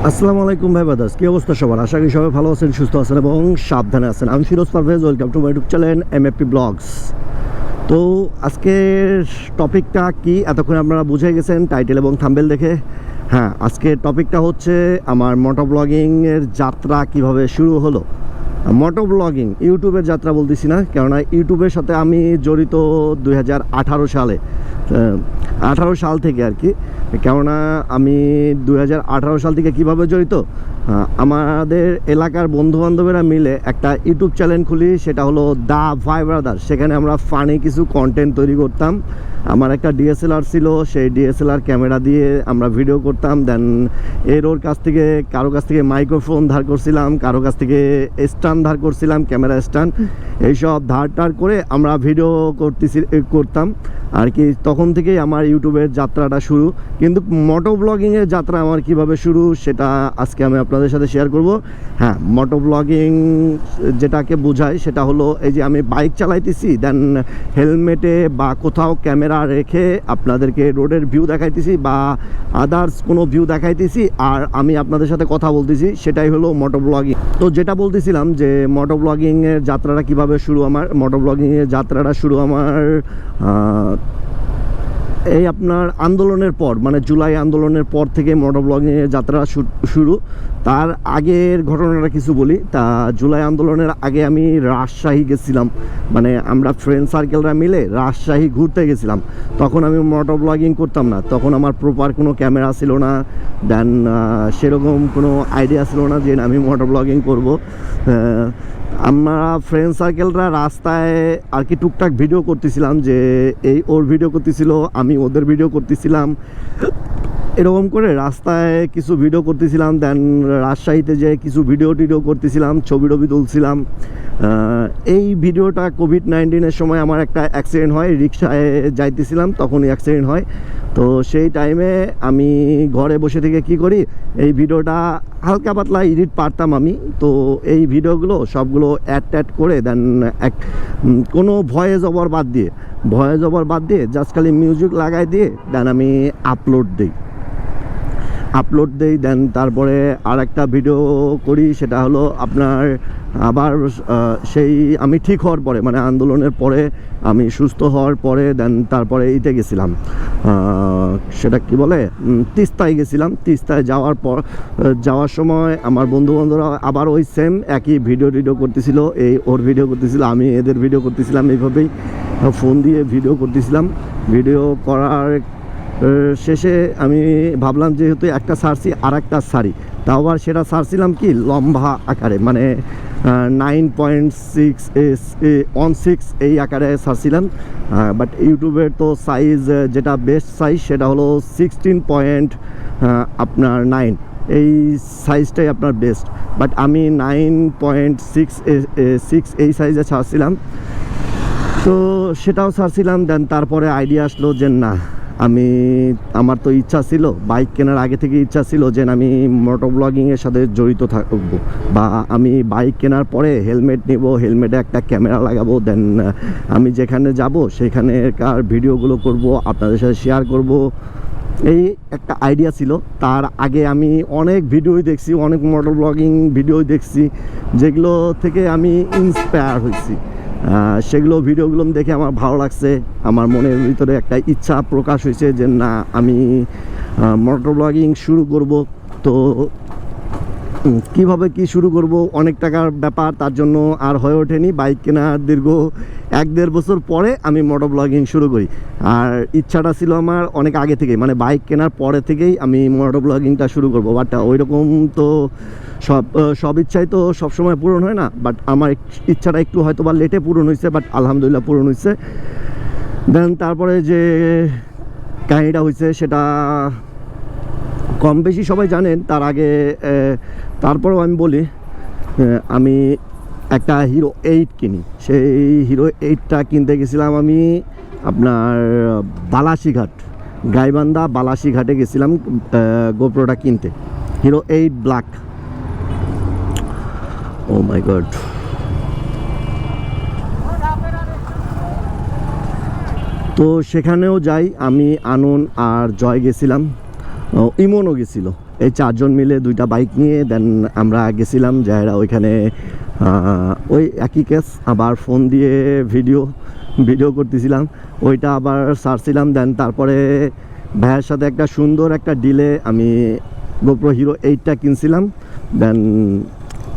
আসসালামু আলাইকুম ভাই ব্রাদার্স, কি অবস্থা সবার? আশা করি সবাই ভালো আছেন, সুস্থ আছেন এবং সাবধানে আছেন। আমি Firoz Parvez, welcome to my YouTube channel MFP blogs. তো আজকের টপিকটা কি এতক্ষণ আপনারা বুঝে গেছেন টাইটেল এবং থাম্বনেল দেখে। হ্যাঁ, আজকের টপিকটা হচ্ছে আমার মোটো ব্লগিংয়ের যাত্রা কিভাবে শুরু হলো। মোটো ব্লগিং ইউটিউবের যাত্রা বলতেছি না, কেননা ইউটিউবের সাথে আমি জড়িত 2018 সালে, 18 সাল থেকে আর কি। কেননা আমি 2018 সাল থেকে কিভাবে জড়িত, আমাদের এলাকার বন্ধুবান্ধবেরা মিলে একটা ইউটিউব চ্যানেল খুলি, সেটা হলো দ্য ভাই ব্রাদার্স। সেখানে আমরা ফানি কিছু কন্টেন্ট তৈরি করতাম। আমার একটা ডিএসএলআর ছিল, সেই ডিএসএলআর ক্যামেরা দিয়ে আমরা ভিডিও করতাম। দেন ওর কাছ থেকে কারো কাছ থেকে মাইক্রোফোন ধার করছিলাম, কারো কাছ থেকে স্ট্যান্ড ধার করছিলাম, ক্যামেরা স্ট্যান্ড, এইসব ধার টার করে আমরা ভিডিও করতাম আর কি। তখন থেকেই আমার ইউটিউবের যাত্রাটা শুরু। কিন্তু মোটো ব্লগিংয়ের যাত্রা আমার কিভাবে শুরু সেটা আজকে আমি আপনাদের সাথে শেয়ার করব। হ্যাঁ, মোটো ব্লগিং যেটাকে বোঝায় সেটা হলো এই যে আমি বাইক চালাইতেছি, দেন হেলমেটে বা কোথাও ক্যামেরা রেখে আপনাদেরকে রোডের ভিউ দেখাইতেছি বা আদার্স কোনো ভিউ দেখাইতেছি, আর আমি আপনাদের সাথে কথা বলতেছি, সেটাই হলো মোটো ব্লগিং। তো যেটা বলতেছিলাম যে মোটো ব্লগিংয়ের যাত্রাটা কিভাবে শুরু, আমার মোটো ব্লগিংয়ের যাত্রাটা শুরু আমার এই আপনার আন্দোলনের পর, মানে জুলাই আন্দোলনের পর থেকে মোটো ব্লগিংয়ের যাত্রা শুরু। তার আগের ঘটনাটা কিছু বলি। তা জুলাই আন্দোলনের আগে আমি রাজশাহী গেছিলাম, মানে আমরা ফ্রেন্ড সার্কেলরা মিলে রাজশাহী ঘুরতে গেছিলাম। তখন আমি মোটো ব্লগিং করতাম না, তখন আমার প্রপার কোনো ক্যামেরা ছিল না, দেন সেরকম কোনো আইডিয়া ছিল না যে আমি মোটো ব্লগিং করবো। আমরা ফ্রেন্ড সার্কেলরা রাস্তায় আর কি টুকটাক ভিডিও করতেছিলাম, যে এই ওর ভিডিও করতেছিল, আমি ওদের ভিডিও করতেছিলাম, এরকম করে রাস্তায় কিছু ভিডিও করতেছিলাম। দেন রাজশাহীতে যে কিছু ভিডিও টিডিও করতেছিলাম, ছবি টবি তুলছিলাম। এই ভিডিওটা কোভিড-19-এর সময় আমার একটা অ্যাক্সিডেন্ট হয়, রিক্সায় যাইতেছিলাম, তখনই অ্যাক্সিডেন্ট হয়। তো সেই টাইমে আমি ঘরে বসে থেকে কি করি, এই ভিডিওটা হালকা পাতলা এডিট পারতাম আমি। তো এই ভিডিওগুলো সবগুলো অ্যাড করে দেন কোনো ভয়েস ওভার বাদ দিয়ে জাস্ট খালি মিউজিক লাগাই দিয়ে দেন আমি আপলোড দিই। দেন তারপরে আর একটা ভিডিও করি, সেটা হলো আপনার আবার সেই আমি ঠিক হওয়ার পরে, মানে আন্দোলনের পরে আমি সুস্থ হওয়ার পরে, দেন তারপরে এইতে গেছিলাম, সেটা কি বলে, তিস্তায় গেছিলাম। তিস্তায় যাওয়ার সময় আমার বন্ধুবান্ধবরা আবার ওই সেম একই ভিডিও করতেছিল, এই ওর ভিডিও করতেছিল, আমি এদের ভিডিও করতেছিলাম। এইভাবেই ফোন দিয়ে ভিডিও করতেছিলাম। ভিডিও করার শেষে আমি ভাবলাম যেহেতু একটা ছাড়ছি আর একটা ছাড়ি, তাও আবার সেটা ছাড়ছিলাম কি লম্বা আকারে, মানে 9.6 এই আকারে ছাড়ছিলাম। বাট ইউটিউবের তো সাইজ যেটা বেস্ট সাইজ সেটা হলো 16.9, এই সাইজটাই আপনার বেস্ট। বাট আমি 9.6 এই সাইজে ছাড়ছিলাম, তো সেটাও ছাড়ছিলাম। দেন তারপরে আইডিয়া আসলো যে না, আমার তো ইচ্ছা ছিল, বাইক কেনার আগে থেকে ইচ্ছা ছিল যে আমি মোটো ব্লগিংয়ের সাথে জড়িত থাকবো, বা আমি বাইক কেনার পরে হেলমেট নেব, হেলমেটে একটা ক্যামেরা লাগাবো, দেন আমি যেখানে যাব সেখানেকার ভিডিওগুলো করব, আপনাদের সাথে শেয়ার করব, এই একটা আইডিয়া ছিল। তার আগে আমি অনেক ভিডিওই দেখছি, অনেক মোটো ব্লগিং ভিডিও দেখছি, যেগুলো থেকে আমি ইন্সপায়ার হয়েছি। সেগুলো ভিডিওগুলো দেখে আমার ভালো লাগছে, আমার মনের ভিতরে একটা ইচ্ছা প্রকাশ হয়েছে যে না, আমি মোটো ব্লগিং শুরু করব। তো কিভাবে কি শুরু করব, অনেক টাকার ব্যাপার, তার জন্য আর হয়ে ওঠেনি। বাইক কেনার দীর্ঘ 1-1.5 বছর পরে আমি মোটো ব্লগিং শুরু করি। আর ইচ্ছাটা ছিল আমার অনেক আগে থেকেই, মানে বাইক কেনার পরে থেকেই আমি মোটো ব্লগিংটা শুরু করব। বাট ওই রকম তো সব ইচ্ছাই তো সবসময় পূরণ হয় না। বাট আমার ইচ্ছাটা একটু হয়তো বা লেটে পূরণ হয়েছে, বাট আলহামদুলিল্লাহ পূরণ হয়েছে। দেন তারপরে যে কাহিনিটা হয়েছে সেটা কম বেশি সবাই জানেন। তার আগে তারপরেও আমি বলি, আমি একটা হিরো 8 কিনি। সেই হিরো 8টা কিনতে গেছিলাম আমি আপনার বালাসীঘাট, গাইবান্ধা বালাসীঘাটে গেছিলাম গোপ্রোটা কিনতে, হিরো 8 ব্ল্যাক। ও মাই গড। তো সেখানেও যাই, আমি, আনন আর জয় গেছিলাম, ইমনও গেছিলো। এই 4 জন মিলে 2টা বাইক নিয়ে দেন আমরা গেছিলাম যারা ওইখানে ওই একই কেস আবার ফোন দিয়ে ভিডিও করতেছিলাম, ওইটা আবার সারছিলাম। দেন তারপরে ভাইয়ের সাথে একটা সুন্দর একটা ডিলে আমি গোপ্রো হিরো 8টা কিনছিলাম। দেন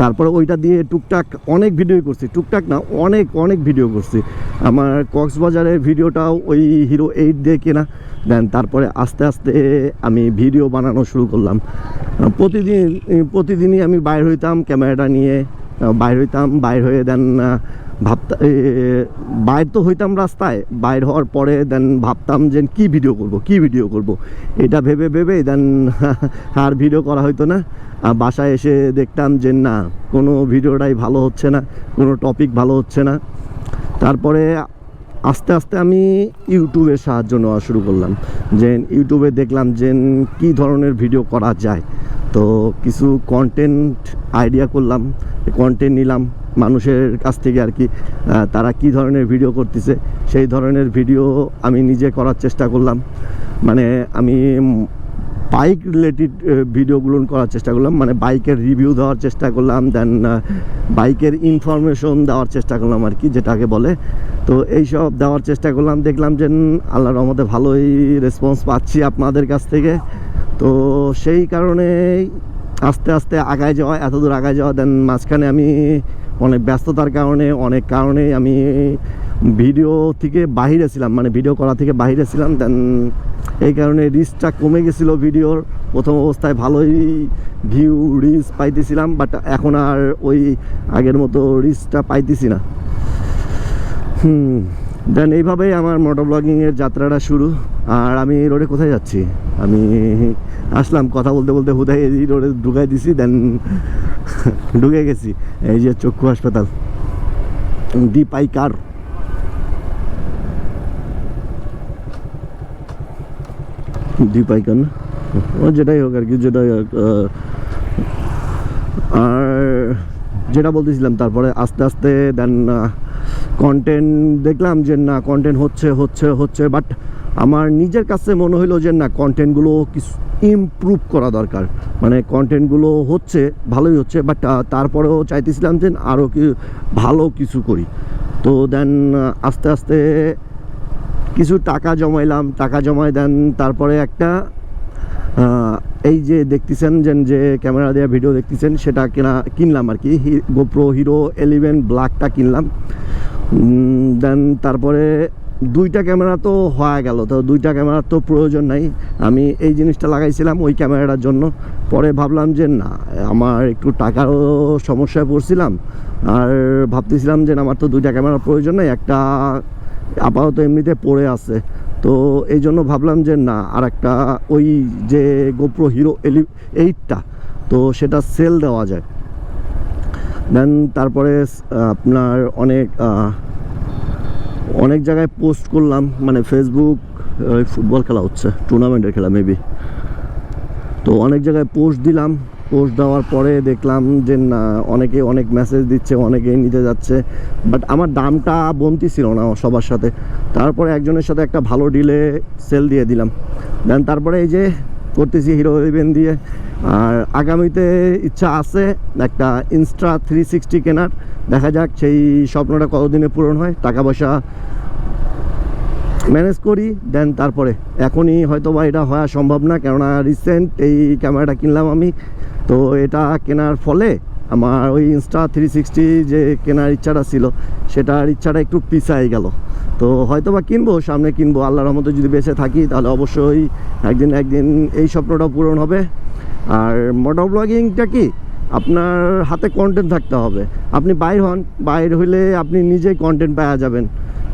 তারপরে ওইটা দিয়ে টুকটাক অনেক ভিডিও করছি, টুকটাক না অনেক ভিডিও করছি। আমার কক্সবাজারের ভিডিওটাও ওই হিরো 8 দিয়ে কেনা। দেন তারপরে আস্তে আস্তে আমি ভিডিও বানানো শুরু করলাম। প্রতিদিনই আমি বাইর হইতাম ক্যামেরাটা নিয়ে, বাইর হয়ে দেন বাইর তো হইতাম রাস্তায়, বাইর হওয়ার পরে দেন ভাবতাম যে কি ভিডিও করব এটা ভেবে দেন আর ভিডিও করা হইতো না। বাসায় এসে দেখতাম যে না কোনো ভিডিওটাই ভালো হচ্ছে না, কোনো টপিক ভালো হচ্ছে না। তারপরে আস্তে আস্তে আমি ইউটিউবের সাহায্য নেওয়া শুরু করলাম, যে ইউটিউবে দেখলাম যে কী ধরনের ভিডিও করা যায়। তো কিছু কন্টেন্ট আইডিয়া করলাম, কন্টেন্ট নিলাম মানুষের কাছ থেকে আর কি, তারা কি ধরনের ভিডিও করতেছে সেই ধরনের ভিডিও আমি নিজে করার চেষ্টা করলাম। মানে আমি বাইক রিলেটেড ভিডিওগুলো করার চেষ্টা করলাম, মানে বাইকের রিভিউ দেওয়ার চেষ্টা করলাম, দেন বাইকের ইনফরমেশন দেওয়ার চেষ্টা করলাম আর কি যেটাকে বলে। তো এইসব দেওয়ার চেষ্টা করলাম, দেখলাম যে আল্লাহর রহমতে ভালোই রেসপন্স পাচ্ছি আপনাদের কাছ থেকে। তো সেই কারণে আস্তে আস্তে এতদূর আগায় যাওয়া। দেন মাঝখানে আমি অনেক ব্যস্ততার কারণে আমি ভিডিও থেকে বাহিরে ছিলাম, মানে ভিডিও করা থেকে বাহিরে ছিলাম। দেন এই কারণে রিচটা কমে গেছিলো ভিডিওর। প্রথম অবস্থায় ভালোই রিচ পাইতেছিলাম, বাট এখন আর ওই আগের মতো রিচটা পাইতেছি না। দেন এইভাবেই আমার মোটর ব্লগিংয়ের যাত্রাটা শুরু। আর আমি রোডে কোথায় যাচ্ছি, আমি আসলাম কথা বলতে বলতে হুদাই রোডে ঢুকাই দিছি, দেন ঢুকে গেছি এই যে চক্ষু হাসপাতাল দীপাইকার। না ও যেটাই হোক আর কি, আর যেটা বলতেছিলাম তারপরে আস্তে আস্তে দেন কন্টেন্ট দেখলাম যে না কন্টেন্ট হচ্ছে বাট আমার নিজের কাছে মনে হইলো যে না কন্টেন্টগুলো কিছু ইমপ্রুভ করা দরকার। মানে কন্টেন্টগুলো ভালোই হচ্ছে, বাট তারপরেও চাইতেছিলাম যে আরও ভালো কিছু করি। তো দেন আস্তে আস্তে কিছু টাকা জমাই দেন তারপরে একটা এই যে দেখতেছেন যে ক্যামেরা দেওয়া ভিডিও দেখতেছেন সেটা কিনলাম আর কি, গোপ্রো হিরো 11 ব্ল্যাকটা কিনলাম। দেন তারপরে 2টা ক্যামেরা তো হয়ে গেল, তো 2টা ক্যামেরার তো প্রয়োজন নাই। আমি এই জিনিসটা লাগাইছিলাম ওই ক্যামেরাটার জন্য। পরে ভাবলাম যে না আমার একটু টাকারও সমস্যায় পড়ছিলাম, আর ভাবতেছিলাম যে আমার তো 2টা ক্যামেরার প্রয়োজন নাই, একটা আপাতত এমনিতে পড়ে আছে। তো এই জন্য ভাবলাম যে না আর একটা ওই যে গোপ্রো হিরো 8টা তো সেটা সেল দেওয়া যায়। দেন তারপরে আপনার অনেক জায়গায় পোস্ট করলাম, মানে ফেসবুক ফুটবল খেলা হচ্ছে, টুর্নামেন্টের খেলা মেবি, তো অনেক জায়গায় পোস্ট দিলাম। পোস্ট দেওয়ার পরে দেখলাম যে না অনেকে অনেক মেসেজ দিচ্ছে, অনেকেই নিতে যাচ্ছে, বাট আমার দামটা বন্তি ছিল না সবার সাথে। তারপরে একজনের সাথে একটা ভালো ডিলে সেল দিয়ে দিলাম। দেন তারপরে এই যে করতেছি হিরো 11 দিয়ে। আর আগামীতে ইচ্ছা আছে একটা ইনস্টা 360 কেনার, দেখা যাক সেই স্বপ্নটা কতদিনে পূরণ হয়, টাকা পয়সা ম্যানেজ করি। দেন তারপরে এখনই হয়তো বা এটা হওয়া সম্ভব না, কেননা রিসেন্ট এই ক্যামেরাটা কিনলাম আমি। তো এটা কেনার ফলে আমার ওই ইনস্টা 360 যে কেনার ইচ্ছাটা ছিল সেটার ইচ্ছাটা একটু পিছাই গেল। তো হয়তো বা সামনে কিনবো আল্লাহর রহমতে, যদি বেঁচে থাকি তাহলে অবশ্যই একদিন এই স্বপ্নটা পূরণ হবে। আর মোটর ব্লগিংটা কি আপনার হাতে কন্টেন্ট থাকতে হবে। আপনি বাইর হইলে আপনি নিজেই কন্টেন্ট পাওয়া যাবেন,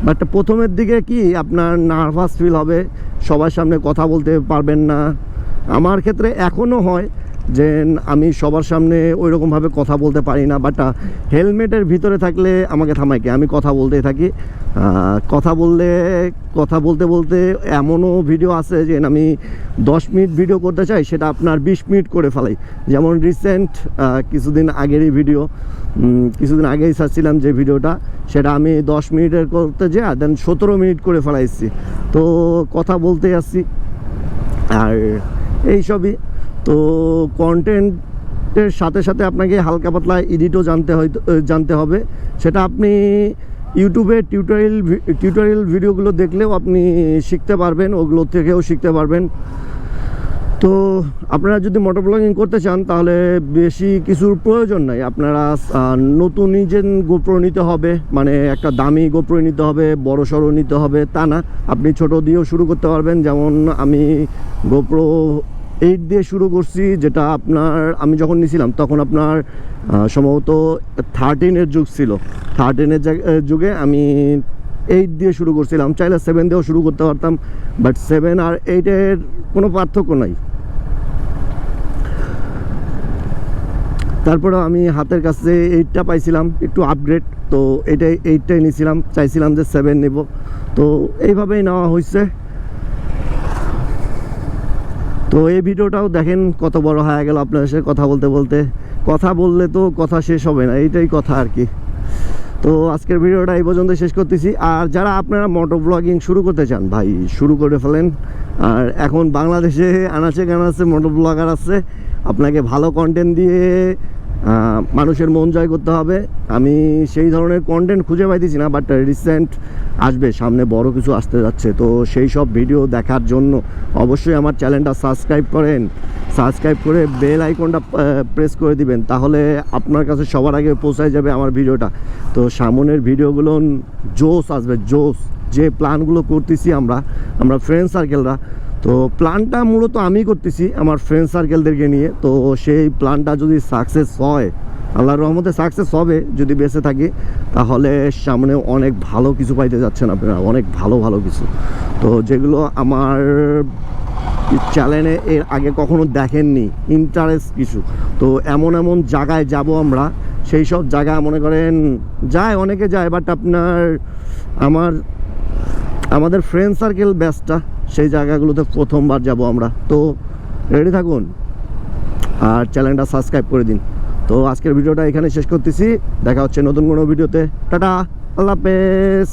বাট প্রথমের দিকে কি আপনার নার্ভাস ফিল হবে, সবার সামনে কথা বলতে পারবেন না। আমার ক্ষেত্রে এখনও হয় যে আমি সবার সামনে ওই রকমভাবে কথা বলতে পারি না, বাট হেলমেটের ভিতরে থাকলে আমাকে থামায় কি আমি কথা বলতেই থাকি। কথা বলতে এমনও ভিডিও আছে যে আমি 10 মিনিট ভিডিও করতে চাই, সেটা আপনার 20 মিনিট করে ফেলাই। যেমন রিসেন্ট কিছুদিন আগেই ছাড়ছিলাম যে ভিডিওটা, সেটা আমি 10 মিনিটের করতে যাই দেন 17 মিনিট করে ফেলাইছি। তো কথা বলতে আসছি আর এইসবই। তো কন্টেন্টের সাথে সাথে আপনাকে হালকা পাতলা এডিটও জানতে হবে। সেটা আপনি ইউটিউবে টিউটোরিয়াল ভিডিওগুলো দেখলেও আপনি শিখতে পারবেন, ওগুলো থেকেও শিখতে পারবেন। তো আপনারা যদি মোটর ব্লগিং করতে চান তাহলে বেশি কিছুর প্রয়োজন নাই। আপনারা নতুন নিজের গোপ্রো নিতে হবে, মানে একটা দামি গোপ্রো নিতে হবে, বড় সড়ো নিতে হবে তা না, আপনি ছোট দিয়েও শুরু করতে পারবেন। যেমন আমি গোপ্রো 8 দিয়ে শুরু করছি, যেটা আপনার আমি যখন নিয়েছিলাম তখন আপনার সম্ভবত 13-এর যুগ ছিল। 13-এর যুগে আমি 8 দিয়ে শুরু করছিলাম, চাইলে 7 দিয়েও শুরু করতে পারতাম, বাট 7 আর 8-এর কোনো পার্থক্য নাই। তারপরে আমি হাতের কাছে 8টা পাইছিলাম, একটু আপগ্রেড, তো এইটাই নিয়েছিলাম, চাইছিলাম যে 7 নেব, তো এইভাবেই নেওয়া হয়েছে। তো এই ভিডিওটাও দেখেন কত বড় হয়ে গেল আপনাদের সাথে কথা বললে তো কথা শেষ হবে না, এইটাই কথা আর কি। তো আজকের ভিডিওটা এই পর্যন্ত শেষ করতেছি। আর যারা আপনারা মোটর ব্লগিং শুরু করতে চান ভাই, শুরু করে ফেলেন। আর এখন বাংলাদেশে আনাচে কানাচে মোটর ব্লগার আছে, আপনাকে ভালো কন্টেন্ট দিয়ে মানুষের মন জয় করতে হবে। আমি সেই ধরনের কন্টেন্ট খুঁজে পাইতেছি না, বাট রিসেন্ট আসবে, সামনে বড় কিছু আসতে যাচ্ছে। তো সেই সব ভিডিও দেখার জন্য অবশ্যই আমার চ্যানেলটা সাবস্ক্রাইব করে বেল আইকনটা প্রেস করে দিবেন, তাহলে আপনার কাছে সবার আগে পৌঁছায় যাবে আমার ভিডিওটা। তো সামনের ভিডিওগুলো জোস আসবে, জোস। যে প্ল্যানগুলো করতেছি আমরা ফ্রেন্ড সার্কেলরা, তো প্ল্যানটা মূলত আমি করতেছি আমার ফ্রেন্ড সার্কেলদেরকে নিয়ে। তো সেই প্ল্যানটা যদি সাকসেস হয়, আল্লাহর রহমতে সাকসেস হবে যদি বেঁচে থাকি, তাহলে সামনে অনেক ভালো কিছু পাইতে যাচ্ছেন আপনারা, অনেক ভালো কিছু। তো যেগুলো আমার চ্যানেলে এর আগে কখনো দেখেননি, ইন্টারেস্ট কিছু। তো এমন জায়গায় যাব আমরা, সেই সব জায়গায় মনে করেন অনেকে যায়, বাট আপনার আমাদের ফ্রেন্ড সার্কেল ব্যাচটা সেই জায়গাগুলোতে প্রথমবার যাব আমরা। তো রেডি থাকুন আর চ্যানেলটা সাবস্ক্রাইব করে দিন। তো আজকের ভিডিওটা এখানে শেষ করতেছি, দেখা হচ্ছে নতুন কোনো ভিডিওতে। টাটা, আল্লাহ হাফেজ।